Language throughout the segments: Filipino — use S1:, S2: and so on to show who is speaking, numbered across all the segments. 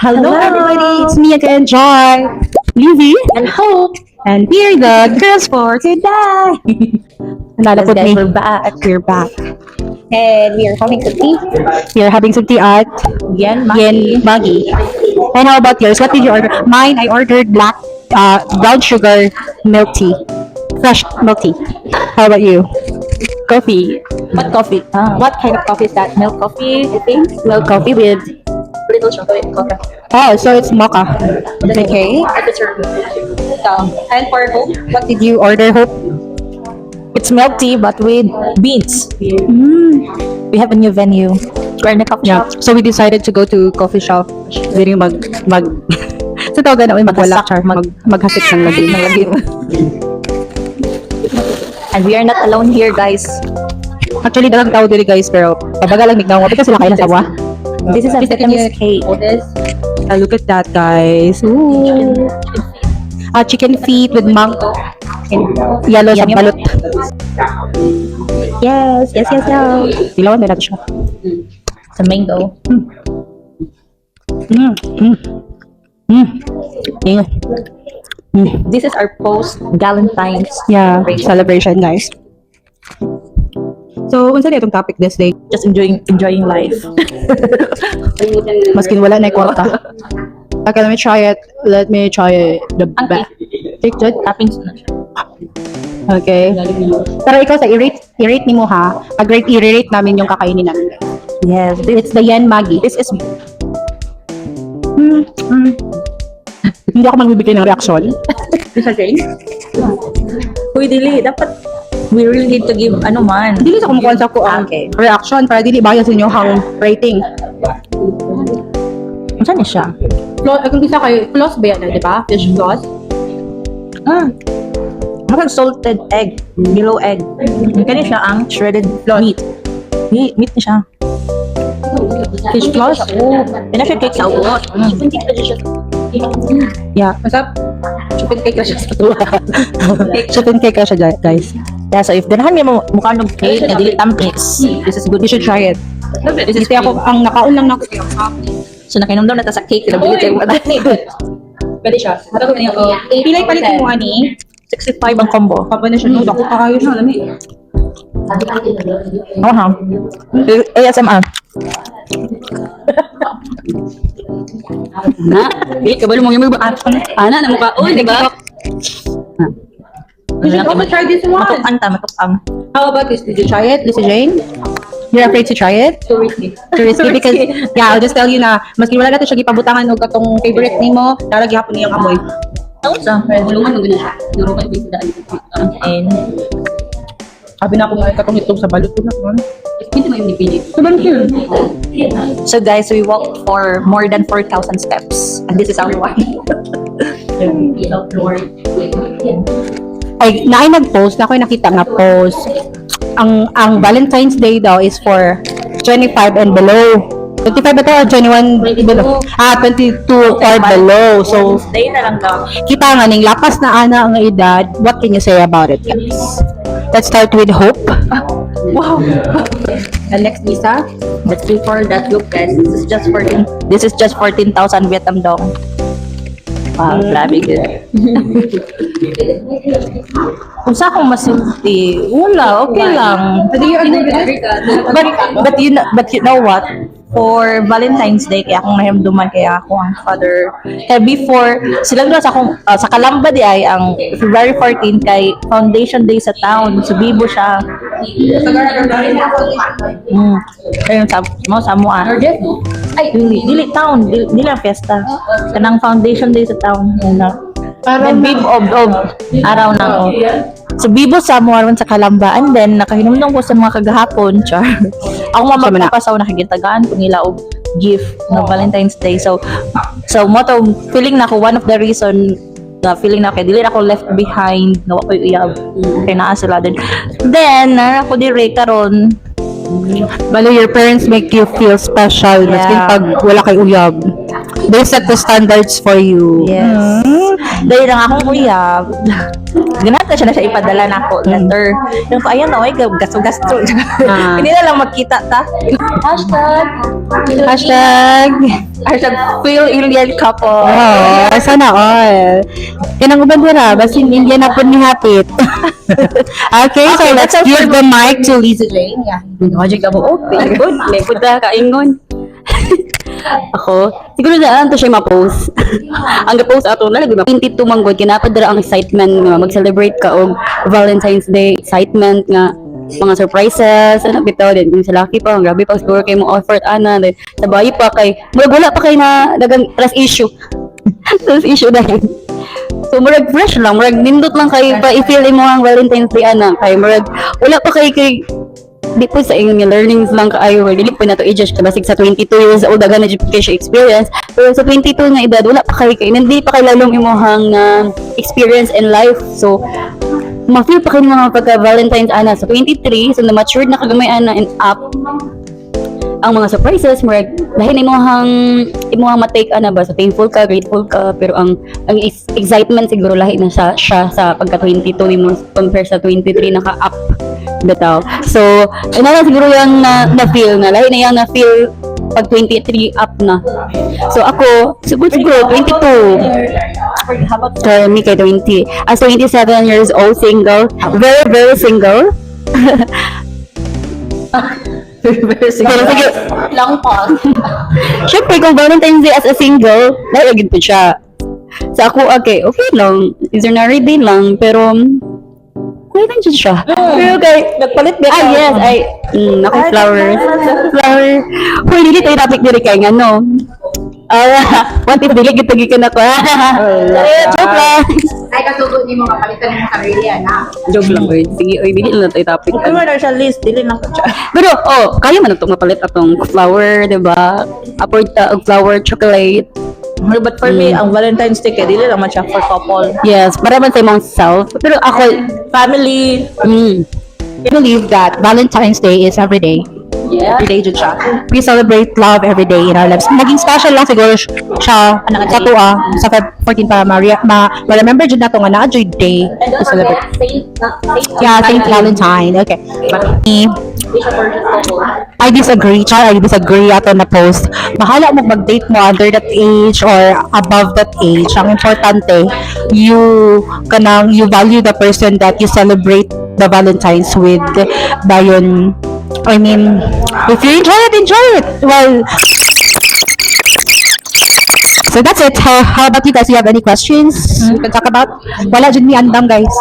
S1: Hello everybody, it's me again, Joy, Livy,
S2: And Hope.
S1: and we're the girls for today. Nalala po
S2: Guys,
S1: me.
S2: we're back. And we are having some tea.
S1: We're having some tea at
S2: Yan,
S1: Yen Maggie. And how about yours? What did you order? Mine, I ordered black, brown sugar milk tea, fresh milk tea. How about you? Coffee.
S2: What coffee? What kind of coffee is that? Milk coffee, I think.
S1: Milk coffee with.
S2: Little chocolate coffee.
S1: Oh, so it's mocha. Okay.
S2: And for Hope,
S1: What did you order, Hope?
S2: it's milk tea but with beans. We have a new venue. We're in a coffee
S1: Yeah.
S2: shop.
S1: So we decided to go to coffee shop. Very mag sa tawag na magwala char maghasik ng lagi.
S2: And we are not alone here, guys.
S1: Actually dalang tao diri guys pero pabaga lang mignaw kasi sila kayo sawa.
S2: This is a Vietnamese cake.
S1: Look at that guys. Ooh. Chicken feet with mango and yellow sa
S2: Yum, yum.
S1: balot.
S2: Yes.
S1: Dilawan na natin siya.
S2: It's a mango.
S1: Yeah.
S2: This is our post-Valentine's
S1: Yeah,
S2: celebration.
S1: celebration guys. So, unsa na itong topic this day?
S2: Just enjoying life.
S1: Maskin wala na kwarta. Okay, let me try it. Let me try the
S2: Ang
S1: back. Take it.
S2: Toppings na siya.
S1: Okay. Pero ikaw sa i-rate ni mo ha. Pag-rate, i-rate namin yung kakainin namin.
S2: Yes,
S1: It's the Yen Maggie.
S2: this is
S1: Hindi ako magbibigay ng reaction. Isa Jane?
S2: Uy, dili, dapat we really need to give ano man.
S1: Hindi sa kumukuha sa ko ang
S2: Okay.
S1: reaction para dili bias sa inyo ang rating.
S2: Saan siya?
S1: Kung isa kay floss ba yan, di ba? Fish floss.
S2: Parang salted egg, yellow egg. Kani siya ang shredded meat. Meat na siya.
S1: Fish floss.
S2: Yan siya cake sa ubos.
S1: Yeah. Masap. Chicken cake na siya sa tuwa. Chicken cake na siya guys.
S2: Yeah, so if dinahan niyo mukha ng cake na dili tamis, this is good.
S1: You should try it.
S2: This is
S1: Kasi ako, ang nakaon lang na
S2: So nakinom daw na ta sa cake, nabili tayo wala.
S1: pwede siya. Hatag ko niya ko. Pilay palit mo ani.
S2: 65 ang combo.
S1: Papa na siya. No, dako pa kayo siya. Lami.
S2: Oh, ha. ASMR.
S3: Na, di kabalo mo yung mga ana na mukha. Oh, di ba?
S1: You should also try this one.
S2: Matukang.
S1: How about this? Did you try it, Lisa Jane? You're afraid to try it?
S3: So risky.
S1: Too risky because, yeah, I'll just tell you na, maski wala natin siya gipabutangan o katong favorite nimo, darag hapon niyang amoy.
S2: Ano sa?
S3: Bulungan mo ganun siya. Duro ka ibig daan.
S2: And
S1: Sabi na ako nga katong itong sa balot ko na.
S3: Hindi mo yung dipili.
S2: so guys, we walked for more than 4,000 steps. And this is our one.
S1: Ay, na ay nag-post, na ako yung nakita nga post. Ang Valentine's Day daw is for 25 and below. 25 ba to or 21 below? 22 or below. So,
S2: Stay na lang daw.
S1: kita nga ning lapas na ana ang edad. What can you say about it, guys? Let's start with Hope.
S2: Wow.
S1: And next, Lisa.
S2: Let's see for that look, guys. This is just 14,000 Vietnam dong. Wow, grabe good. Kung sa akong masinti, wala, okay lang.
S1: Do you agree with that?
S2: But you know what? For Valentine's Day, kaya akong nahiramduman, kaya ako ang father. Kaya before, sila doon sa akong, sa Calamba di ay, ang February 14 kay Foundation Day sa town. Sa Bibo siya. Ayun, sa Mua. Ay, dili town, dili ang fiesta. Kanang Foundation Day sa town. Then Bibo of araw na o. So Bibo sa Mua ron sa Calamba. And then, nakahinumdum ko sa mga kagahapon, char. Ako magpapasaw, nakikitagaan ko nila og gift na Valentine's Day. So mo to, feeling na ako, one of the reason na feeling na kay dili na ako left behind, na ako uyab. Kaya naa sila din. Then, ako dire karon.
S1: Balo, your parents make you feel special. Maskin
S2: Yeah.
S1: pag wala kay uyab. They set the standards for you.
S2: Yes. Dahil lang akong uyab. Ganata siya na siya ipadala na ako letter. Yung ko, ayan na, ay, gasto-gasto. Hindi na lang magkita ta. Hashtag.
S1: Hashtag
S2: Feel Indian couple.
S1: oh, sana all. Kinang uban dira, basin Indian na po ni hapit. Okay, so
S2: Okay,
S1: let's
S2: that's all
S1: give
S2: for
S1: the mic to Lisa Jane. Yeah.
S3: Logic ka mo, okay, good. Lepod na, kaingon. Ako, siguro daan to siya ma-post. Ang ga-post ato na lagi 22 manggod kinapadara ang excitement nga mag-celebrate ka og Valentine's Day excitement nga mga surprises ano bitaw din yung sa laki pa ang grabe pa siguro kay mo offer ana din sa bayi pa kay murag wala pa kay na dagang trust issue. Trust issue dahil so murag fresh lang murag nindot lang kay pa i-feel mo ang Valentine's Day ana kay murag wala pa kay di po sa inyong learnings lang kaayo or dili po na to i-judge ka basig sa 22 years old agad na education experience pero sa 22 nga edad wala pa kay hindi pa kay lalong imuhang experience in life so ma-feel pa kayo mga pagka-Valentine's ana sa 23 so na-matured na kagamay ana and up ang mga surprises murag lahi na imuhang ma-take ana ba sa painful ka grateful ka pero ang excitement siguro lahi na siya sa pagka 22 nimo compare sa 23 naka-up bitaw. So, ano na siguro yung na-feel na. Lahi na yung na-feel pag 23 up na. So, ako, siguro 22. So, me kay 20. As 27 years old, single. Very, very single.
S2: Very
S3: Pero sige,
S2: Long pause.
S3: syempre kung Valentine's Day as a single, lahi agad po siya. Sa ako, okay lang. Ordinary day lang. Pero, okay lang dyan siya. Pero kay,
S2: Nagpalit ba
S3: yes, ako flowers. Flower. Uy, dili tayo topic diri kay ano. What if dili gitagi ka na ko? Joke lang.
S1: Ay, kasugo ni mo kapalitan mo sarili, anak.
S3: Joke lang, oy. Sige, oy, dili na tayo topic.
S2: Kung na siya list, dili lang ko siya.
S3: Pero, kaya man itong mapalit atong flower, diba? Aport flower, chocolate.
S2: But for me, ang Valentine's Day, dili lang man siya for couple.
S3: Yes, para man sa imong self. Pero ako,
S2: Family.
S1: I believe that Valentine's Day is every day.
S2: Yeah.
S1: Every day dyan siya. We celebrate love every day in our lives. Naging special lang siguro siya sa tuwa sa Feb 14 para ma-remember dyan na ito nga na joy day to celebrate. Yeah, Saint Valentine. Okay. But me, I disagree. Char, I disagree ato na post. Bahala mo mag-date mo under that age or above that age. Ang importante, you value the person that you celebrate the Valentine's with. Dayon, I mean, if you enjoy it. Well, so that's it. How about you guys? Do you have any questions we can talk about? Wala dyan ni Andam, guys.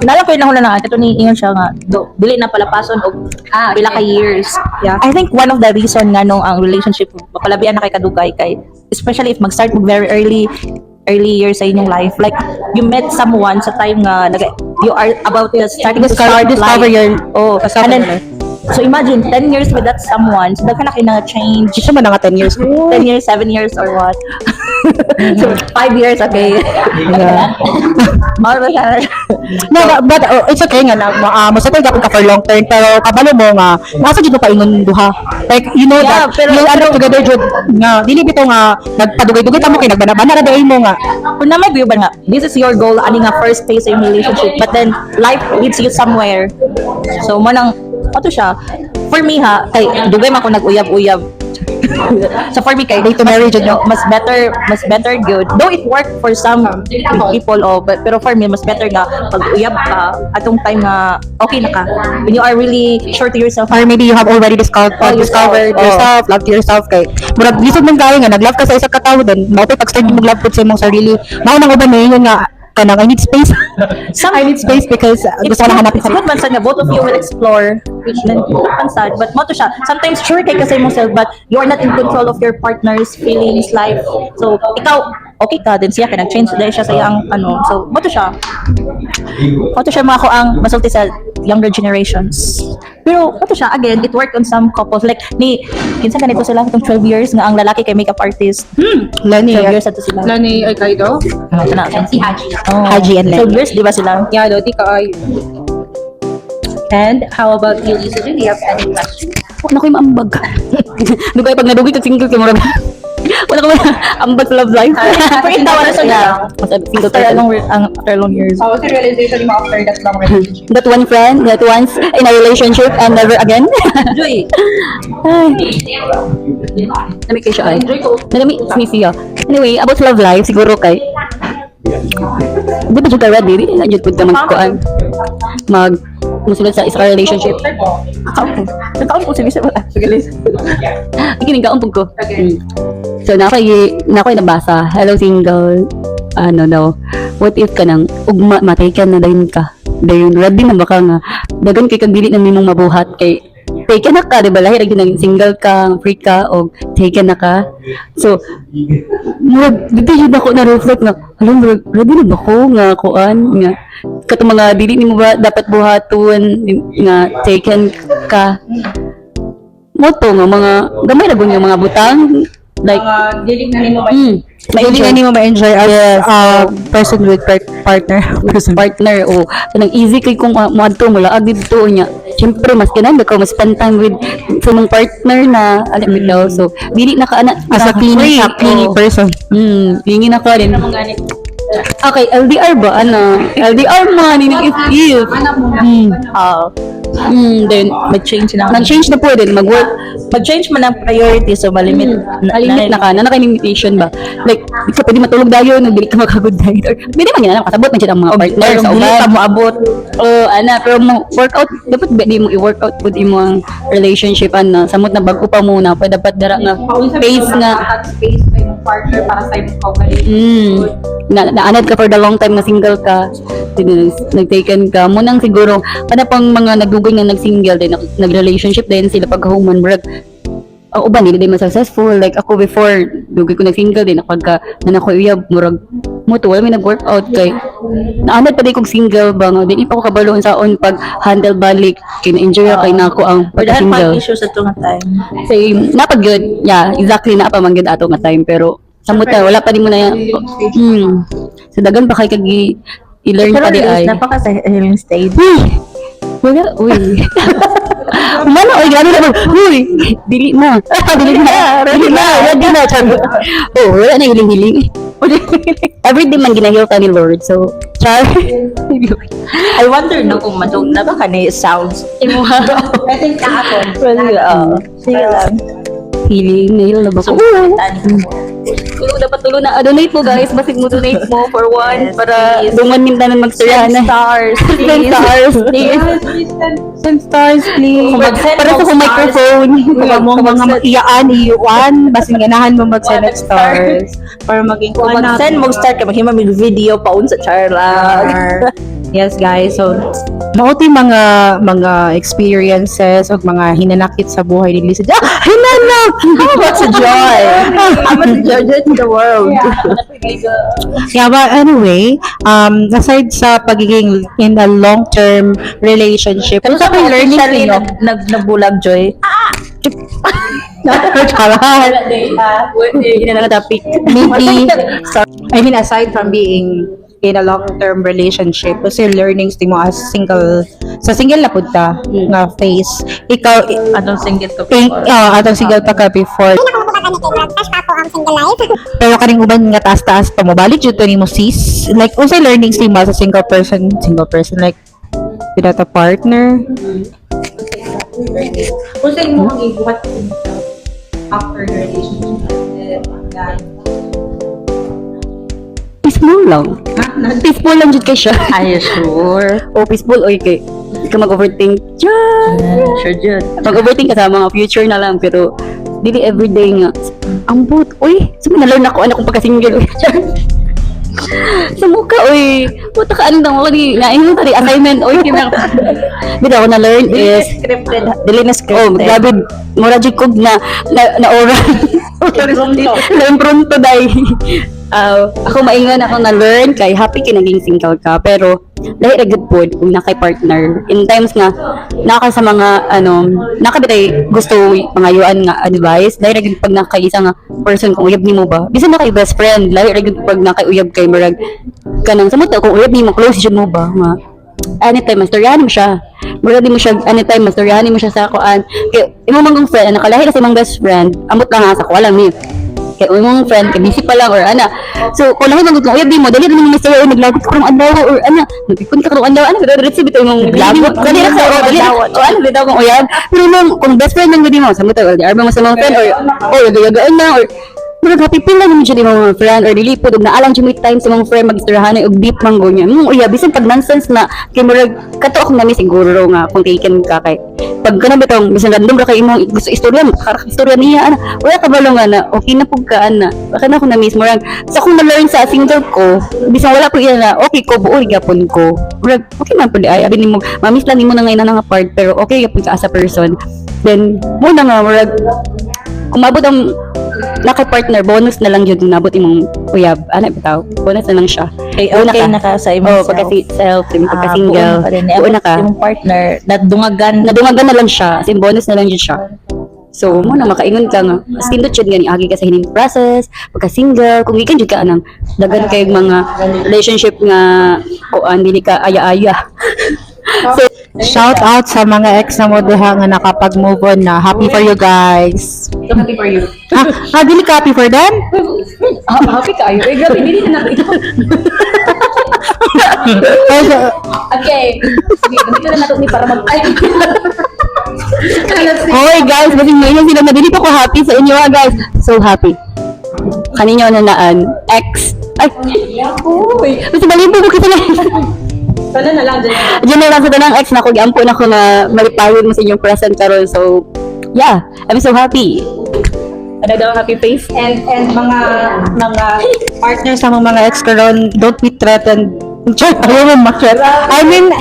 S2: Nala ko na nga, ito ni Ingon siya nga, dili na palapason o pila ka years.
S1: Yeah.
S2: I think one of the reason nga nung ang relationship, mapalabian na kay kadugay kay, especially if mag-start mo very early years sa inyong life. Like, you met someone sa time nga, you are about to starting to start
S1: Discover
S2: life.
S1: your...
S2: And then, so imagine, 10 years with that someone, so daghan na kayo na change.
S1: Gusto mo na nga 10 years.
S2: 10 years, 7 years, or what? So, 5 years, okay.
S1: Yeah.
S2: Mahal ba siya?
S1: No, but it's okay nga na masakol ka for long term pero kabalo mo nga nasa jud mo pa ingon duha. Like you know
S2: Yeah,
S1: that
S2: pero-
S1: you end up together jud nga dili bitaw nga nagpadugay-dugay ta mo kay nagbana-bana ra day mo nga.
S2: Kung naman ba nga, this is your goal, ani nga first phase sa iyong relationship, but then life leads you somewhere. So, manang, ato siya, for me ha, kay dugay man ko nag-uyab-uyab. So for me kay
S1: Date to marriage, no?
S2: mas better good. Though it worked for some people, pero for me mas better nga pag uyab ka atong time nga okay na ka. When you are really sure to yourself.
S1: Or maybe you have already discovered yourself, love to yourself kay murag lisod man kayo nga nag-love ka sa isa ka tawo then mao pag-start mo mag-love pud sa imong sarili. Mao nang uban niyo nga kanang I need space. I need space because gusto ko lang hanapin
S2: It's
S1: sa
S2: good man sad nga both of you will explore which then sad but mo to siya sometimes sure kay kasi mo self but you are not in control of your partner's feelings life so ikaw okay ka din siya kaya nag-change dahil siya sa iyang ano so mo to siya mga ko ang masulti sa younger generations pero mo to siya again it worked on some couples like ni kinsa ganito sila itong 12 years nga ang lalaki kay makeup artist
S1: Lani.
S2: 12 years ato sila
S1: Lani ay kayo.
S2: ito na si Haji
S1: Haji and Lenny.
S2: 12 years di ba sila
S1: Yeah, do di ka ay. And how about you, Lisa? Do you have any questions?
S3: Huwag na ko'y maambag. Dugay pag nadugi kag single kay murag. Wala ka ba ambag sa love life?
S2: Pakita wala sa lang.
S3: Single
S2: After
S3: person.
S2: after long years.
S1: What's the realization mo after that long relationship?
S3: That one friend that once in a relationship and never again.
S2: Joy.
S3: Ay. Nami kayo siya ay. Nami sinisiya. Anyway, about love life, siguro kay di ba dyan ka ready? Nandiyan po ka magkuhan. Musunod sa isa ka relationship.
S2: Nakaon po sige wala. Sige Liz.
S3: Ikinig ka umpog ko. So, nakoy nabasa. Hello, single. Ano daw. What if ka nang ugma, matay ka na dayon ka. Dayon, ready na baka nga. Dagan kay kagdili ng mimong mabuhat kay taken na ka, di ba? Lahir, naging single ka, free ka, o taken na ka. So, dito yun ako na-reflect na, alam, ready na ba ko nga kuan nga katong mga dili ni mo ba dapat buhaton nga taken ka mo to nga mga gamay ra gud nga mga butang like
S1: Diling na nimo ba?
S3: ma-enjoy
S1: Diling na nimo ma-enjoy as person with partner.
S3: partner o so nang easy kay kung moadto mo laag dito niya syempre mas kinahanglan ko mas spend time with sa mong partner na alam mo daw so dili na ka ana
S1: As a clingy person.
S3: lingi na ka rin okay LDR ba ano LDR man if then
S2: Mag-change na.
S3: nag-change na po din mag-work
S2: Mag-change man ang priority so malimit.
S3: Nalimit na ka, na limitation ba? Like, di ka pwede matulog dayon, nagdili ka makagood dayon. Or, pwede man yan, kasabot man dyan ang mga partner
S2: Pero
S3: sa
S2: dili
S3: uban.
S2: ka mo abot.
S3: Pero mo workout, dapat di mo i-workout pud imo ang relationship, samot na bago pa muna, pwede dapat dara nga, pace nga,
S1: Space pa yung partner para sa imong kaugali.
S3: naanad ka for the long time na single ka, nag-taken ka, munang siguro, kada pang mga nagdugoy nga nag-single din, nag-relationship din sila pagkahuman, murag, ang uban, hindi din successful. Like ako before, dugay ko nag-single din, pagka nanako uyab, murag, mo to, wala may nag-workout kay, naanad pa din kong single ba nga, di pa ko kabaloon saon pag handle balik, kina-enjoy kay nako ang
S2: Pwede
S3: pagka-single.
S2: pag-issue sa tunga time.
S3: Say, napag good. Yeah, exactly na pa man good ato nga time pero sa muta wala pa din mo na yan. So dagan pa kay kag i-learn
S2: Pero
S3: pa di ay.
S2: Liz, napaka sa healing stage.
S3: Wala, uy. Mana, uy, grabe naman. Uy, dili na. Dili na. Dili na. Ready na. Oh, wala na hiling-hiling. Everyday man ginahil ka ni Lord. So, char.
S2: I wonder no kung matong na ba ka ni sounds.
S3: Imuha.
S1: I think na ako.
S2: Well, sige lang.
S3: Healing, nahil na ba ko? Tulog dapat tulog na. Donate mo guys. Basig mo donate mo for one. Para dungan mintanan magstoryahan na.
S2: Stars.
S3: 10 stars, please. 10 stars, please.
S2: Kung mag-send
S3: Para
S2: mo
S3: sa
S2: stars.
S3: microphone.
S1: Kung mga iyaan, iyuan, basin ganahan mo mag-send of stars. Para maging
S2: Kung mag-send mo start ka, maghima mig video paun sa Charla.
S1: Yes guys, so mauti mga experiences o mga hinanakit sa buhay ni Lisa. Hinanak! How about sa joy?
S2: I'm a judge in the world.
S1: Yeah, but anyway, aside sa pagiging in a long-term relationship, ano sa mga learning
S2: Officially,
S1: ninyo?
S2: nagbulag Joy.
S1: Charan!
S3: Hindi na nakatapik.
S1: Maybe, I mean, aside from being in a long-term relationship, kasi learnings din mo as single, sa single na punta, nga phase, ikaw,
S2: Anong single to?
S1: atong single pa ka before, pero kaning uban nga taas-taas pa mo, balik dito ni mo sis, like, unsay learnings din mo sa single person, like, without a partner, unsay mo ang ibuhat after the relationship,
S3: Peaceful lang. Peaceful lang dyan kay siya.
S2: Are you sure?
S3: O peaceful, oy kay. Hindi ka mag-overthink. Diyan!
S2: Sure, Jud.
S3: Mag-overthink ka sa mga future na lang, pero dili everyday nga. Ang but, uy, saan mo na-learn ako, anak kong pagka-single. Sa mukha, uy. Puta ka, anong ako di, naingon tadi, assignment, uy, kina. Dito ako na-learn is,
S2: Scripted. Dili na
S3: oh,
S2: scripted.
S3: grabe, mura jikog na oral. Learn pronto, day. Ako maingon ako na-learn kay happy kay naging single ka pero dahil good pod kung nakay partner in times nga naka sa mga nakabitay gusto mga yuan nga advice dahil good pag nakaisa nga person kung uyab nimo ba bisan na kay best friend dahil good pag nakayuyab kay marag kanang samot kung uyab nimo close jud mo ba nga anytime mastoryahan mo siya mura di mo siya anytime mastoryahan mo siya sa kuan kay imo mangong friend nakalahi sa imong best friend amot lang ha sa ko walang ni kay mong friend kay busy pa lang or ana. So kung lang mo uyab di mo dali rin mo story naglagot ka karong adlaw or ana nagpipon ka karong adlaw ana diretso bitaw mong naglagot dali ra sa dali o ano bitaw kung uyab pero kung best friend lang gudi mo sa mo tayo di arba mo sa mga friend or yagaan na or murag happy feel lang mo dyan yung mga friend or dilipod og naalang dyan may time sa mga friend mag-istirahanay og deep manggo niya uyab bisan pag nonsense na kay murag kato ako nami siguro nga kung taken ka kay pag kana bitong bisan random ra kay imong gusto istorya istorya niya ana wala ka balong ana okay na pug ka ana baka na ako na miss murag sa akong na-learn sa single ko bisan wala pug iya na okay ko buo gyapon ko murag okay man pud ay abi nimo mamiss lang nimo na ngayon na nga part pero okay gyapon ka as a person then mo na nga murag kumabot ang naka-partner, bonus na lang yun nabot imong uyab. Ano bitaw? Bonus na lang siya.
S2: Okay, okay na ka sa imong
S3: pagka-self, pagka-single. Buo na ka.
S2: Imong partner, nadungagan.
S3: Nadungagan na lang siya. As in, bonus na lang yun siya. So, mo na makaingon ka nga. As tindot yun gani, agi ka sa hining process, pagka-single, kung ikan jud ka anang dagan kayong mga relationship nga kuan dili ka aya-aya. So,
S1: Shout out sa mga ex na mo diha nga nakapag-move on na. Happy for you guys.
S3: so happy for you.
S1: Dili ka happy for them?
S3: Happy kayo. Eh, grabe, dili na natin. Okay. Sige, dito na natin para mag-ay. Hoy guys, kasi ngayon sila na dili pa ko happy sa inyo guys. So happy. Kaninyo na naan. Ex. Ay. Uy. Kasi malibo ko kita na. Sana na lang dyan. Dyan na lang sa tanang ex na ko. Giampo na ko na malipayon mo sa inyong present karon. So, yeah. I'm so happy. Ano daw happy face?
S1: And mga partners sa mga ex karon, don't be threatened. I mean,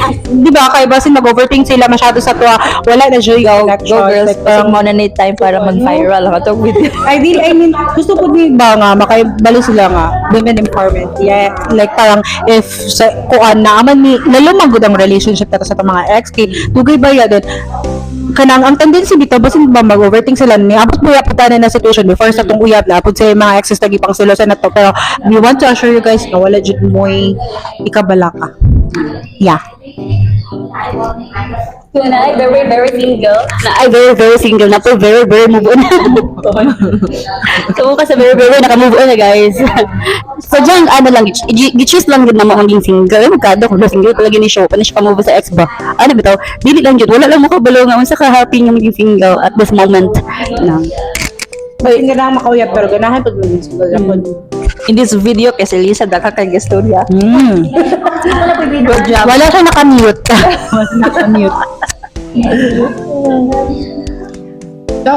S1: di ba, kaya basin mag-overthink sila masyado sa tuwa, wala na joy
S2: Go
S1: connection.
S2: girls,
S1: Like,
S2: kasi mo na need time para mag-viral ang atong video.
S1: I mean, gusto ko din ba nga, makaibalo sila nga, women empowerment. Yeah, like parang, if, sa, kuan na, aman ni, lalumagod ang relationship nato sa itong mga ex, kay, dugay ba yan, kanang ang tendency dito basin ba mag-overthink sila ni abot mo yaputanan na situation before sa tong uyab na apod sa mga exes tagi pang silosa na to pero we want to assure you guys na wala jud moy ikabala ka. Yeah.
S3: Na ay very single. Na ay very single. Na po very move on. So kasi very naka-move on na guys. So dyan, ano lang, gi-choose lang yun na maungging single. Ay magkado kung na single talaga ni show. Paano siya ka-move sa ex ba? Ano bitaw? Dili lang yun. Wala lang makabalo nga. Unsa ka happy nga maging single at this moment. Na.
S1: But hindi na makauyab pero ganahan pag maging single ako.
S2: In this video, kasi Lisa, daka kay gestorya.
S1: Good job. Wala siya naka-mute. Naka-mute. So,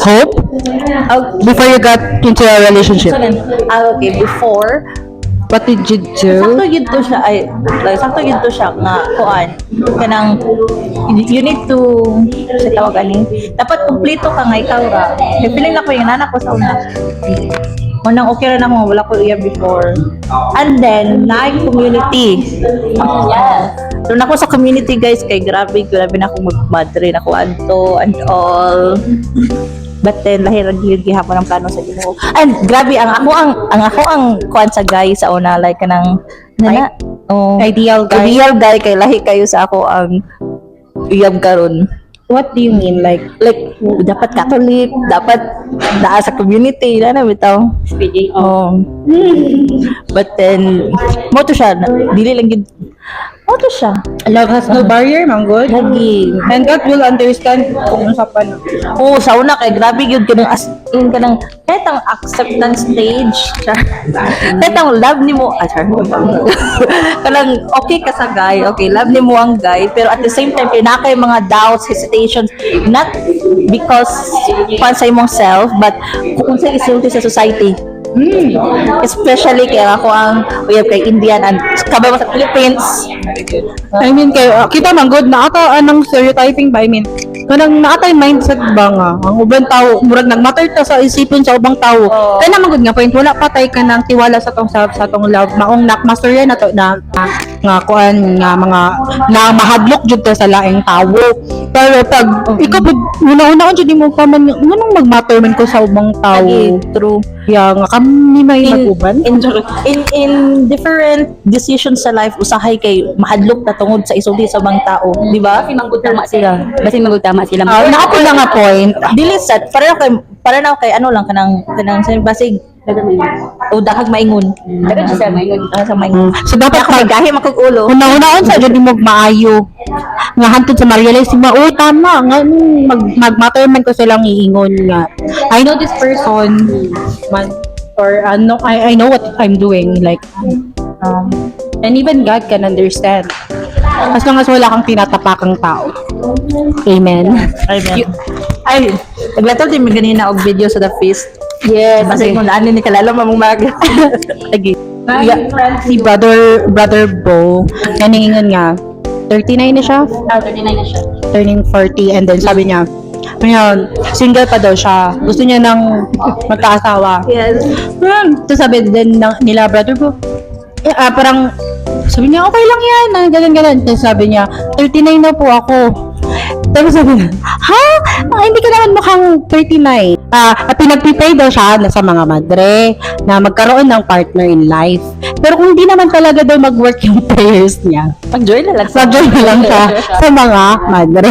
S1: hope before you got into a relationship,
S2: Okay, before,
S1: what did you do?
S2: sakto yun to siya, ay, like, sakto yun to siya, nga, kuan, kanang, you need to, sa tawag ani, dapat kumpleto ka nga ikaw ra. Kaya feeling na ko yung nanak ko sa una. Unang okay rin ako, wala ko iya before. And then, community. So, ako sa community guys, kay grabe na ako mag-madre, ako anto and all. But then, lahir ang gihapon ng plano sa Ginoo. And grabe, ang ako ang kuan sa guys sa una, like, kanang,
S1: Ideal guy.
S2: Ideal guy, kay lahi kayo sa ako ang iyab karon.
S1: What do you mean? Like,
S2: Dapat Catholic, dapat naa sa community, na bitaw.
S3: SPJ.
S2: Oh. But then, mo to siya, dili lang gid. Mo to siya.
S1: love has no barrier, man good.
S2: Lagi.
S1: And God will understand kung sa paano.
S2: Oo, sa una kay grabe gyud kanang as in kanang kahit ang acceptance stage. Kahit ang love nimo, kanang okay ka sa guy, okay, love nimo ang guy, pero at the same time pinakay mga doubts, hesitations, not because pan sa imong self, but kung sa isulti sa society. Especially kaya ako ang uyab kay Indian and kabay mo sa Philippines.
S1: I mean, kita man good na ata anong stereotyping ba? I mean, kanang naatay mindset ba nga ang ubang tao murag nagmatter ta sa isipin sa ubang tao.
S2: Oo.
S1: Kaya naman good nga point wala patay ka ng tiwala sa tong love maong masterya na to na nga kuan nga mga na mahadlok jud ta sa laing tawo. Pero pag ikaw pag una-una jud mo pa man nganong mag-matter man ko sa ubang tawo.
S2: Lagi, true.
S1: Ya nga kami may mag-uban.
S2: In different decisions sa life, usahay kay mahadlok na tungod sa isulti sa ibang tao, di ba?
S3: Kasi manggutama sila. Kasi manggutama sila.
S1: Nakapula nga point.
S2: Dili sad, para na kay ano lang kanang basig o dahag maingon.
S3: Dagan siya sa maingon.
S2: Sa maingon.
S1: So dapat
S2: Kaya gahi makugulo.
S1: una-una sa jud mo maayo. Nga hantod sa ma-realize mo, oh tama nga mag-matter man ko silang iingon nga. I know this person man or ano I know what I'm doing like and even God can understand. As long as wala kang tinatapakang tao. Amen.
S2: Ay, naglatod din mi ganina og video sa The Feast.
S1: Yes.
S2: Basta mo naan ni kalala mamong mag. Lagi.
S1: Yeah, si brother Bo, naningingan nga 39 na siya.
S3: 39 na siya.
S1: Turning 40 and then sabi niya ngayon, single pa daw siya. Gusto niya ng magkaasawa.
S2: Yes.
S1: Tapos sabi din nila, brother ko, parang, sabi niya, okay lang yan, ganun. Tapos sabi niya, 39 na po ako. Tapos sabi niya, ha? Hindi ka naman mukhang 39. At pinag-prepare daw siya sa mga madre na magkaroon ng partner in life. Pero kung hindi naman talaga daw mag-work yung prayers niya,
S2: Mag-join na lang.
S1: mag-join na lang siya sa mga madre.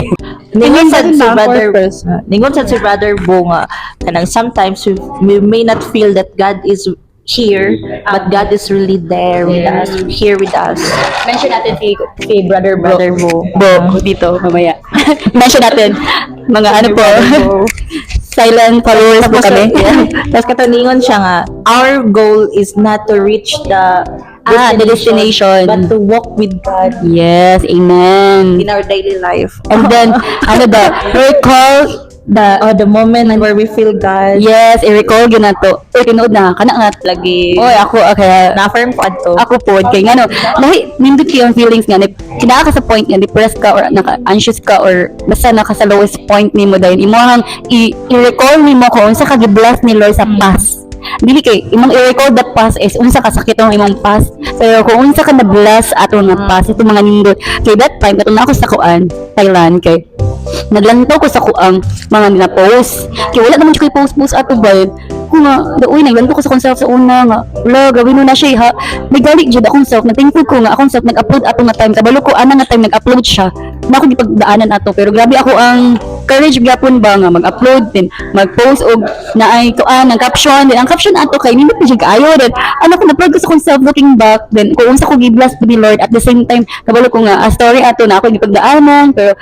S2: Ningon sa
S1: Tingin
S2: si
S1: na,
S2: brother
S1: purpose.
S2: Ningon sa si brother Bo nga kanang sometimes we may not feel that God is here but God is really there with us, here with us.
S3: Mention natin si Brother
S2: Brother Bo.
S3: dito mamaya. Mention natin mga ano po. Silent followers po kami.
S2: Tapos kataningon siya nga, our goal is not to reach the
S3: The destination.
S2: but to walk with God
S3: Yes, amen.
S2: in our daily life.
S3: And then, ano ba, recall
S2: The moment where we feel God.
S3: yes, i-recall yun na to. Tinood na, kana nga.
S2: Lagi.
S3: Oy, ako, kaya,
S2: Na-affirm ko adto.
S3: ako po, kay nga no, lahi, nindot ko yung feelings nga, kinaka ka sa point nga, depressed ka, or anxious ka, or basta naka sa lowest point ni mo dahil, imo i-recall ni mo kung unsa ka gi-bless ni Lord sa past. Dili kay imong i-recall the past is unsa ka sakit ang imong past. Pero kung unsa ka na-bless ato nga past, ito mga nindot. Kay that time, katong ako sa kuan, Thailand, kay naglantaw ko sa kuang mga na-post. Kaya wala naman siya kay post ato ba yun. Kung nga, naglantaw ko sa akong self sa una nga, wala, gawin na siya ha. May galit dyan akong self, na-thankful ko nga akong self, nag-upload ato nga time. Kabalo ko, nga time nag-upload siya. Na ako gipagdaanan ato, pero grabe ako ang courage gyapon ba nga mag-upload din, mag-post og na ay kuan ang caption din. Ang caption ato kay nindot na siya kaayo din. Ano ko na-proud ko sa akong self looking back then kung unsa ko gi-bless ni Lord at the same time kabalo ko nga a story ato na ako gipagdaanan pero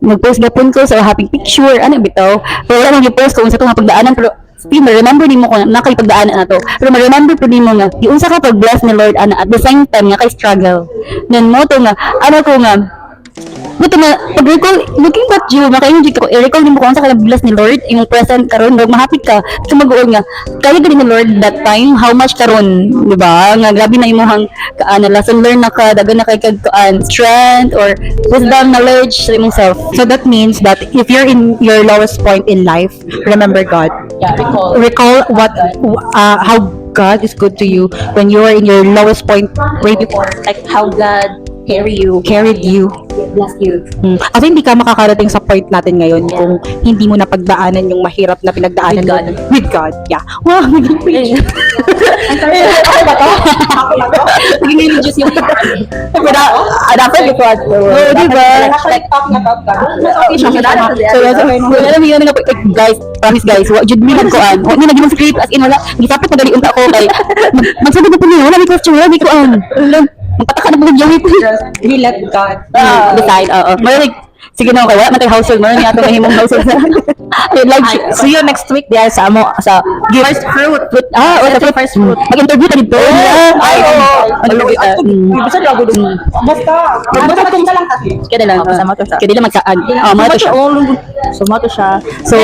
S3: mag-post gapon ko sa happy picture ano bitaw pero wala nang gi-post ko unsa ko nga pagdaanan pero still ma-remember nimo ko na kay pagdaanan ato pero ma-remember pud nimo nga di unsa ka pag-bless ni Lord ana at the same time nga kay struggle then mo to nga ano ko nga buto na pag-recall looking back you makaingon jud ko i-recall nimo kung unsa ka na-bless ni Lord imong present karon og ma-happy ka so mag-uol nga kaya gani ni Lord that time how much karon di ba nga grabe na imong lesson learn na ka dagan na kay kag strength or wisdom knowledge sa imong self.
S1: So that means that if you're in your lowest point in life, remember God.
S3: Yeah, recall.
S1: Recall how God is good to you when you are in your lowest point way before.
S2: Like how God
S1: Carried you.
S3: Bless you.
S1: Kasi hindi ka makakarating sa point natin ngayon kung hindi mo na pagdaanan yung mahirap na pinagdaanan
S3: With God.
S1: With God. Yeah. Wow, naging preach. Ako ba to? Ako ba to?
S3: Naging religious yung
S2: dapat ito at
S1: Oo, di ba?
S2: like talking about God.
S1: Okay siya.
S3: alam niyo nga guys, promise guys, wa jud mi nagkuan. Wa mi naging script as in wala. Gisapat na gali unta ko kay magsabot na po niyo, wala mi question, wala mi kuan. Magpataka na po yung
S1: We let God.
S3: decide. Marinig, sige na okay, wala man tayong household, marinig ato mahimong household sa like,
S2: See you next week diya sa
S3: first fruit. What's the first fruit? Mag-interview ta dito.
S2: Bisa lang ako dun. Basta.
S1: Basta kung lang kasi.
S3: Kaya lang.
S2: Kasama to siya.
S3: Kaya lang magsaan. Mato siya.
S2: Sumato siya.
S3: So,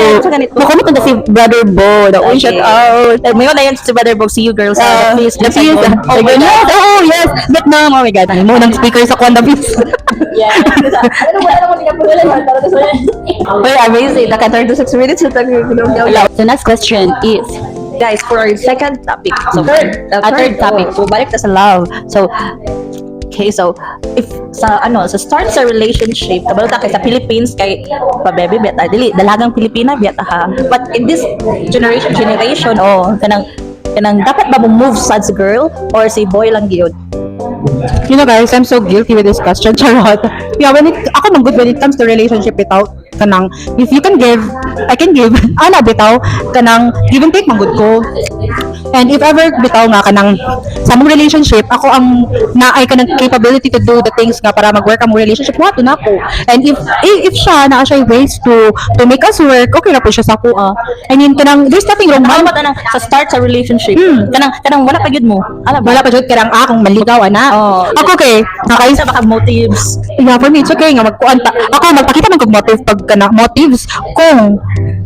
S3: makamit ko na si Brother Bo. The
S2: Shout out. Mayon na yan si Brother Bo. See you girls. Please.
S3: The Fizz. Oh my God. Oh, yes. Vietnam. Oh my God. Mo ng speaker sa Kwanda Fizz.
S2: Yeah. Well, amazing. Naka 36 minutes na tayo.
S3: So, next question is,
S2: Guys, for our second topic. So,
S3: third topic.
S2: Balik na sa love. So, Okay, so if sa start sa relationship, kabalo ta kay sa Philippines kay pabebe bet dili dalagang Pilipina bet ha. But in this generation kanang dapat ba mo move sad si girl or si boy lang gyud?
S1: You know guys, I'm so guilty with this question. Charot. Yeah, ako man good when it comes to relationship bitaw kanang if you can give, I can give. Ana bitaw kanang give and take man good ko. And if ever bitaw nga kanang sa mong relationship, ako ang naay ka ng capability to do the things nga para mag-work ang mong relationship, wato na ko. And if siya ways to make us work, okay na po siya sa ko. I mean, kanang there's nothing wrong man.
S2: Kanang sa start sa relationship, kanang wala pa gyud mo.
S1: Wala pa jud karang akong maligaw ana. Ako kay
S2: Isa baka motives.
S1: yeah, for me it's okay nga magkuan ta. Ako magpakita man kog motive pag kana motives kung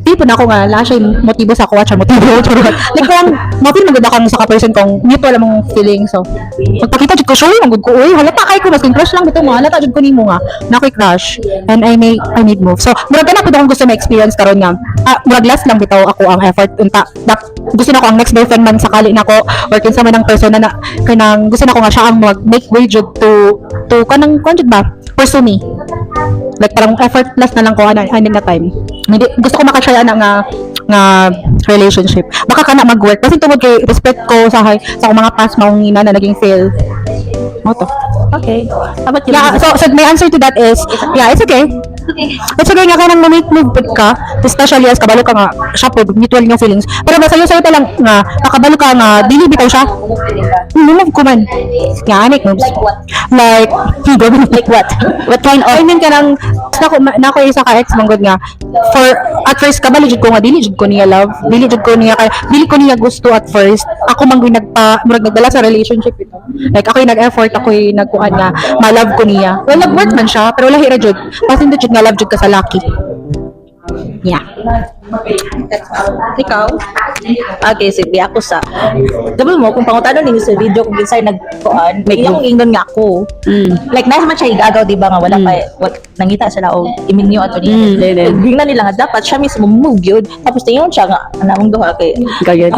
S1: tipo na ako nga la siya motibo sa ako at siya motibo. Like kung motive magud akong sa ka-person kung mutual among feeling, so magpakita jud ko show ang good ko uy halata kay ko mas crush lang bitaw mo halata jud ko nimo nga na ko'y crush and I need move. So murag kana pud akong gusto ma-experience karon nga murag last lang bitaw ako ang effort unta gusto na ko ang next boyfriend man sakali nako or kinsa man ang persona na kanang gusto na ko nga siya ang mag make way jud to kanang jud ba pursue me. Like parang effortless na lang ko ana na time. Hindi gusto ko makashare na nga relationship. Baka kana mag-work kasi tungod kay respect ko sa akong mga past maong ina na naging fail. Mo to.
S2: Okay. How about you?
S1: Yeah, so my answer to that is yeah, it's okay. It's okay nga kanang make move pud ka, especially as kabalo ka nga siya pud mutual nga feelings. Pero basta sayo ta lang nga nakabalo ka nga dili bitaw siya. Move ko man. Yeah, make moves. Like what? What kind of? I mean kanang nako isa ka ex manggod nga for at first kabalo jud ko nga dili jud ko niya love, dili jud ko niya dili ko niya gusto at first. Ako man gyud murag nagdala sa relationship ito. Like ako'y nag-effort, ako'y nagkuan nga ma-love ko niya. Well, nag-work man siya, pero lahi ra jud. Kasi hindi jud nga love jud ka sa laki. Yeah.
S2: Ikaw? Okay, sige, ako sa double mo, kung pangutano ninyo sa video kung ginsay nagkuan, may ilang ingon nga ako. Like, nasa man siya igagaw, di ba nga, wala pa, nangita sila o iminyo ato niya. Bigla nila nga, dapat siya mismo move yun. Tapos tingin siya nga, anamong duha kay
S1: Gayad.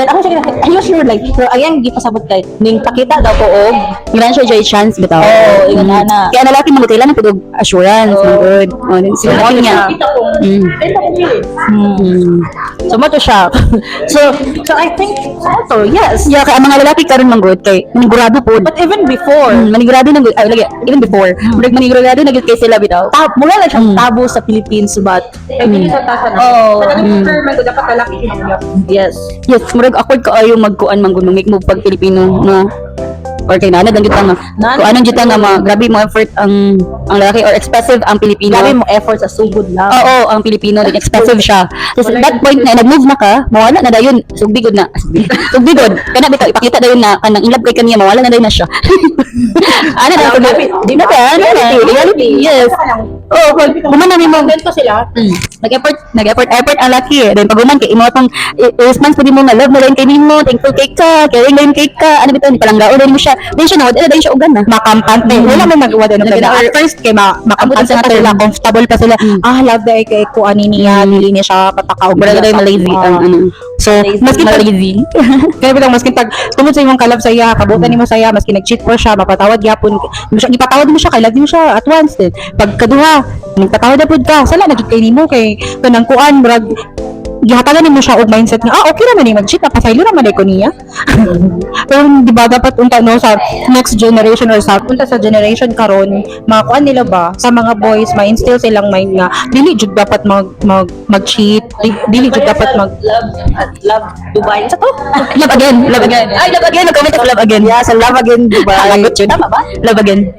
S2: then ako siya ayun sure like, pero ayan, gipasabot kay, ning pakita daw ko og,
S1: Ilan siya joy chance bitaw.
S2: ingon na.
S1: Kaya nalaki mo kailan pud assurance, good. Oh, sila niya.
S2: So, mo to siya. so I think, so, yes.
S1: Yeah, kaya ang mga lalaki karon manggod kay manigurado po.
S2: But even before,
S1: manigurado na lagi even before. Murag manigurado na gid kay sila bitaw.
S2: mula lang siyang tabo sa Philippines, but
S4: Sa tasa na.
S2: Oh.
S4: Dapat lalaki niya.
S2: yes.
S1: Yes, murag awkward ka ayo magkuan manggod make move pag Pilipino no. Or kay nanad ang jutang kung anong jutang nga grabe mo effort ang lalaki or expressive ang Pilipino.
S2: Grabe mo effort sa sugod lang.
S1: Oo, ang Pilipino din expressive siya. So that point na nag-move na ka, mawala na dayon. Sugbigod na. Sugbigod. Kana bitaw ipakita dayon na kanang in love kay kaniya, mawala na dayon na siya. Ano na di na ka? Reality. Yes. Oh, kuman na mo
S4: Ganito sila.
S1: Nag-effort ang laki. Then pag uman kay imo tong response pud mo nga love mo rin kay nimo, thankful kay ka, caring rin kay ka. Ano bitaw ni palanggao din mo siya. Then siya nawad din siya ugan na. Makampante. Wala man nagawa din na. At first kay makampante sa sila, comfortable pa sila. Love day kay ko ani niya, dili niya siya patakaw. Wala day lazy ang ano. So, maski lazy. Kaya bitang maski pag tungod sa imong kalab sa iya, kabutan nimo sa iya, maski nag-cheat po siya, mapatawad gyapon. Ipatawad mo siya kay love mo siya at once din. Pag kaduha, nagpatawad na pud ka. Sala na jud kay nimo kay kanang kuan murag gihatagan nimo siya og mindset nga okay naman ni mag-cheat napasaylo naman ko niya. Pero di ba dapat unta no sa next generation or sa unta sa generation karon makuan nila ba sa mga boys ma-instill silang mind nga dili jud dapat mag-cheat, dili jud dapat
S2: love Dubai sa to.
S1: love again. Ay, love again. Comment ako love again. Yeah, sa love again Dubai. Lagot yun.
S2: Tama ba?
S1: Love again.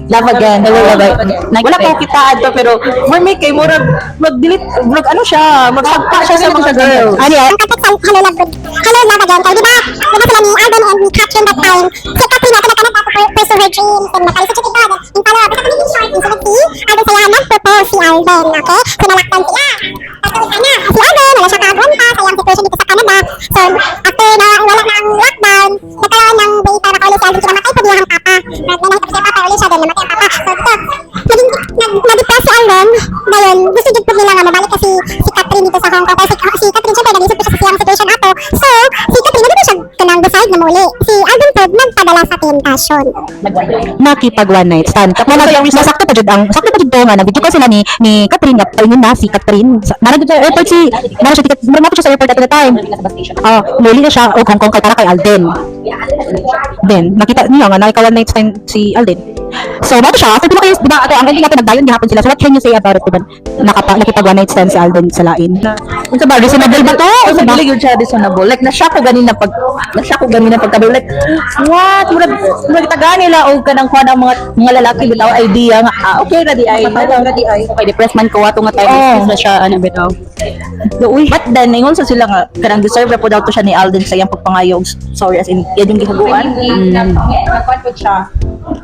S2: Love again.
S1: Love again.
S2: Wala pa kitaan to, pero for me kay murag mag-delete, ano siya, magpagpa siya sa mga girls.
S1: Ano yan?
S5: Ang context ng Hello Love Again, kaya diba sila ni Alden and ni Catherine that time, si Catherine na kanag to pursue her dreams, and nakalisip siya dito, in follow up, kasi hindi short, so si Alden saya nag-propose si Alden, okay? So nalaktan sila. Tapos na, si Alden, wala siya kaagwanta sa iyang situation dito sa Canada. So, after na wala na ang lockdown, nagkaroon ng data na kaulit si Alden, kinamatay po niya ang papa. Nagkakasip siya papa, ulit siya din, namatay ang papa. So, ito, nag-depress si Alden, ngayon, gusto dito po nila nga mabalik kasi si Catherine dito sa Hong Kong. Kasi si Catherine, syempre, nag-isip po siya sa siyang situation ato. So, si Catherine, hindi siya kanang decide na muli. Si Alden po, nagpad padala sa tentasyon.
S1: Nakipag one night stand. Nasakto pa jud to nga nag-video ko sila ni Catherine nga paingin na si Catherine. Nara jud sa airport sa airport at the time. Muli na siya og Hong Kong kay para kay Alden. Then nakita niya nga nakika one night stand si Alden. So bato siya after di ba ato ang hindi natin nagdayon gihapon sila. So what can you say about it diba? Nakipag one night stand si Alden sa lain. Unsa ba reasonable ba to?
S2: Sa dili gyud siya reasonable. Like na-shock ko ganina pagkabi like what? Murag kita ganila og kanang kuan ang mga lalaki bitaw idea nga okay ra di ay.
S3: Okay, depressed man ko ato nga time is na siya ano bitaw.
S2: But then ingon sa sila nga kanang deserve ra po daw to siya ni Alden sa iyang pagpangayog. Sorry as in yan yung gihaguan.
S4: Nagkwan po siya.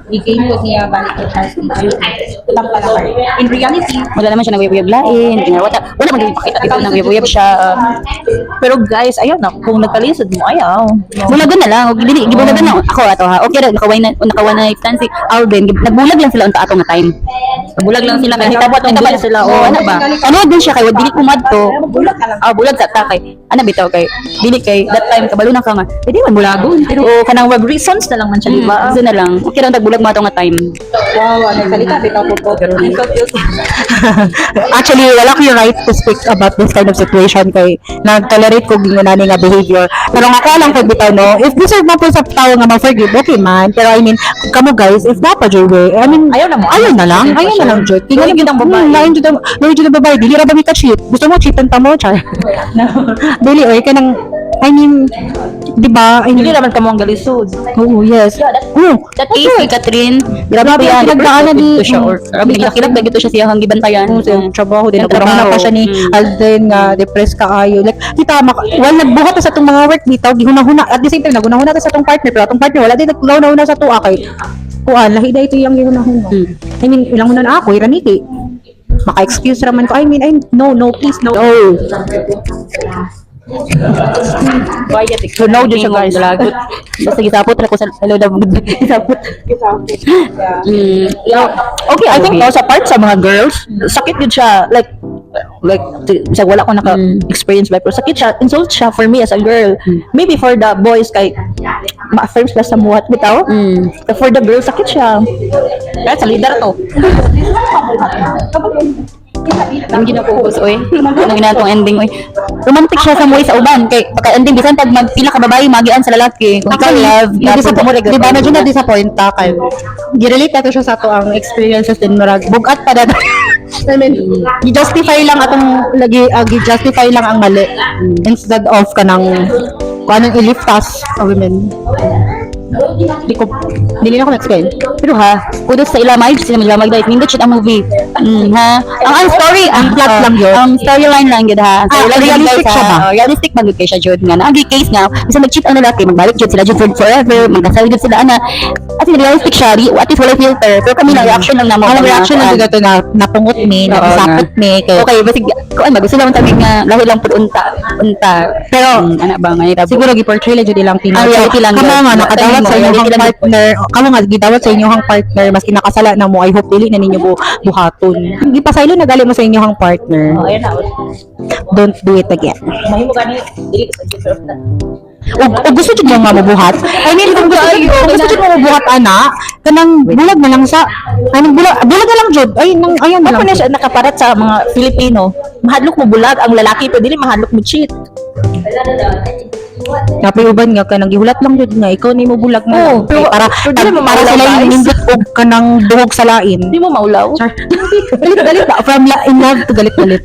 S4: I-game ko siya balik ko siya. In reality,
S3: Wala naman siya naguyab-uyab lain. Wala man gipakita dito naguyab-uyab siya.
S2: Pero guys, ayaw na kung nagkalisod mo ayaw.
S3: Bulagan na lang. Dili gibulagan na ako ato ha. Okay ra nakawan na stand si Alden. Nagbulag lang sila unta ato nga time. Bulag lang sila kay
S2: Hitabot ang bulag sila,
S3: Oh,
S2: oh.
S3: ano ba? Ano din siya kay dili kumadto.
S4: bulag ka lang.
S3: Bulag sa takay. Ano bitaw kay dili kay that time kabalo na ka nga. Pwede man bulagon. Pero
S2: O kanang wag reasons na lang man siya, di ba?
S3: Isa na lang. Okay lang tagbulag mo ato nga time.
S4: Wow, nagsalita, bitaw po po. Pero
S1: Actually, wala ko yung right to speak about this kind of situation kay nag-tolerate ko gingunani nga behavior. Pero nga ko lang kay bitaw no, if deserve mo po sa tao nga ma-forgive, okay man. Pero I mean, kamo guys, if dapat jud way, I mean,
S2: Ayaw na mo.
S1: Ayaw na lang jud.
S2: Lain jud ang babae.
S1: Lain jud ang babae, dili ra ba mi ka-cheat? Gusto mo cheat ta mo, char. Dili oy kanang I mean, di ba? I mean,
S2: Dili naman kamo ang galisod.
S1: oh, yes. Oh,
S3: That case si Catherine, grabe
S1: Grabe
S3: po yan.
S1: ang pinagdaanan ni-
S3: Siya or grabe kilak na gito siya siya hang gibantayan.
S1: yung trabaho din.
S3: Yung
S1: Nagkaroon na pa
S3: trabaho.
S1: siya ni Alden nga depressed kaayo. Like, kita, while nagbuhat na sa itong mga work dito, gihunahuna. At the same time, nagunahuna na sa itong partner. Pero itong partner, wala din naglaw-na sa tuwa kay kuan, lahi na ito yung gihunahuna. I mean, ilang na ako, iraniti. Maka-excuse raman ko. I mean, no, please, no. No.
S2: So now dyan siya guys.
S3: Basta gisapot ra ko sa hello da gisapot.
S2: Okay, I think no, sa part sa mga girls, sakit yun siya. Like sa wala ko naka-experience ba, pero sakit siya, insult siya for me as a girl. Maybe for the boys, kay ma-affirm sila sa muhat bitaw. But for the girls, sakit siya. Kaya sa leader to.
S3: Ang ginapupos oy. Ano ginatong ending oy. Romantic siya sa muwi sa uban kay pagka ending bisan tag magpila ka babae magian sa lalaki. Kung ikaw love,
S1: Di ba medyo na-disappoint ta kay girelate nato siya sa ato ang experiences din murag bugat pa dad. I mean, i-justify lang atong lagi i-justify lang ang mali instead of kanang kung anong iliftas sa women. Dili na ko explain.
S3: Pero ha, kudos sa ilamay, sila maglamay dahil nindot siya ang movie. Ha? Ang story, ang plot lang yun. Ang storyline lang yun ha.
S1: Realistic siya ba?
S3: Realistic man yun kay siya jud nga. Naagi case nga, bisa mag-cheat ang lalaki, magbalik jud sila jud forever, magkasal jud sila ana. At realistic siya, at least wala filter. Pero kami na reaction lang namo.
S1: Ang reaction lang dito na napungot mi, nasapot mi kay
S3: Okay, basig kuan ba gusto lang tabi nga lahi lang pud unta. Pero ana ba nga
S1: siguro gi-portray lang jud ilang Pinoy.
S3: Ang reality lang
S1: Kamo
S3: yun.
S1: nga nakadawat sa
S3: Reality
S1: inyong
S3: lang yun.
S1: partner. Kamo nga gidawat sa inyong partner maski nakasala na mo. I hope dili na ninyo buhaton. Gipasaylo na gali mo sa inyong partner.
S2: Ayun na.
S1: Don't do it again.
S2: Mahimo gani dili sa future of that.
S1: O gusto jud mo nga mabuhat. I mean, kung gusto jud mo mabuhat ana, kanang bulag na lang sa bulag na lang jud. Ay nang ayan na
S2: Ako
S1: lang.
S2: na siya nakaparat sa mga Filipino. Mahadlok mo bulag ang lalaki, pero dili mahadlok mo cheat.
S1: Napay uban nga kanang gihulat lang jud nga ikaw ni mo bulag nga.
S2: Oo, pero-
S1: para
S2: pero dili mo
S1: para
S2: maulaw,
S1: sila
S2: guys.
S1: yung nindot og kanang duhog sa lain.
S2: Hindi mo maulaw.
S1: Galit ba? From in love to galit.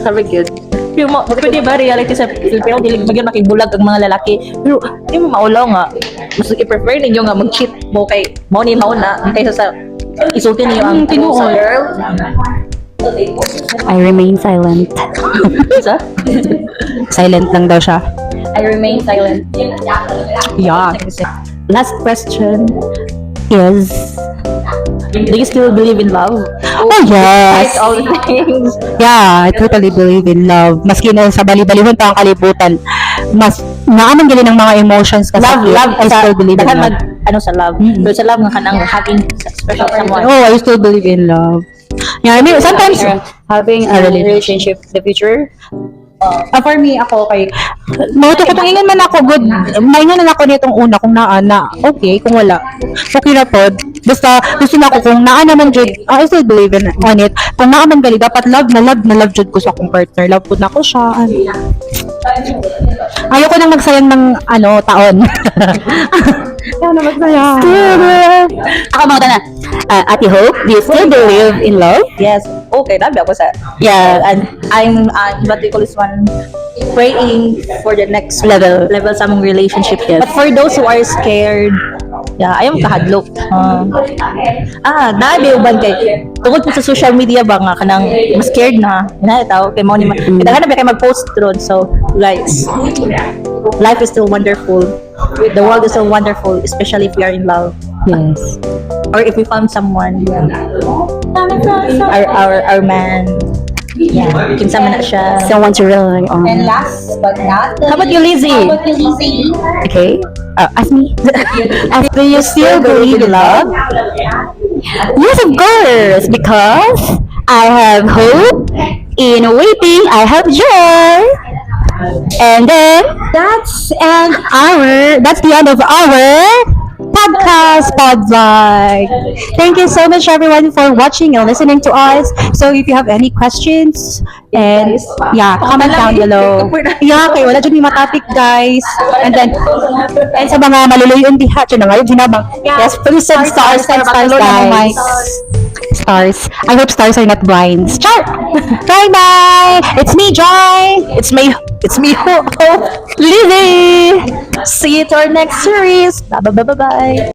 S2: Sabi good. Pero pwede ba reality sa Filipino, dili magyan makibulag ang mga lalaki. Pero hindi mo maulaw nga. Mas i-prefer ninyo nga mag-cheat mo kay mo ni mauna kaysa sa isulti niyo ang sa girl.
S3: I remain silent.
S2: Sa?
S1: Silent lang daw siya.
S3: I remain silent.
S1: Yeah.
S2: Last question.
S1: Yes.
S2: Do you still believe in love?
S1: Oh yes.
S2: Despite all the things.
S1: Yeah, I totally believe in love. Maski na sa bali-balihon pa ang kalibutan. Mas naaman gali ng mga emotions kasi
S2: Love,
S1: I still believe in love.
S2: ano sa love. Pero sa love nga kanang having special someone.
S1: Oh, I still believe in love. Yeah, I mean, sometimes
S3: Having a relationship in the future,
S4: For me, ako kay
S1: Mauto ko itong ingan man ako, good. Maingan na ako nitong una kung na, okay, kung wala. Okay na po. Basta, gusto na ako kung naa naman jud, I still believe on it. Kung naa man gali, dapat love na love jud ko sa akong partner. Love po na ko siya. Ayoko nang magsayang ng, taon. Ayoko na magsayang.
S3: Ako mga na. Ate Hope, do you still believe in love?
S2: Yes. Okay, labi ako sa.
S3: Yeah.
S2: And I'm, what do you call this one? Praying for the next level sa mong relationship.
S3: Yes.
S2: But for those who are scared, ayaw kahadlok. Dahil uban kay tungkol po sa social media ba nga kanang mas scared na. Tao kay mo ni kita na ba kay mag-post ron. So, guys, life is still wonderful. The world is still wonderful, especially if we are in love.
S3: Yes.
S2: Or if we found someone, our man. Yeah, kinsa man na siya.
S3: Someone to rely on.
S4: and last but not the
S2: How about you, Lizzie?
S4: How about you, Lizzie?
S3: Okay. Ask me. Do you still believe in love? Yes, of course. Because I have hope. In waiting, I have joy. And then that's the end of our podcast pod vibe. Thank you so much everyone for watching and listening to us. So if you have any questions and comment down below. Okay, wala dyan may matopic guys. And sa mga maluluyon diha dyan na ngayon ginabang. Yes, please send stars guys. Stars. I hope stars are not blinds. Char! Bye bye! It's me, Joy! It's me, Hope! Lizzie! See you to our next series! Bye bye bye bye!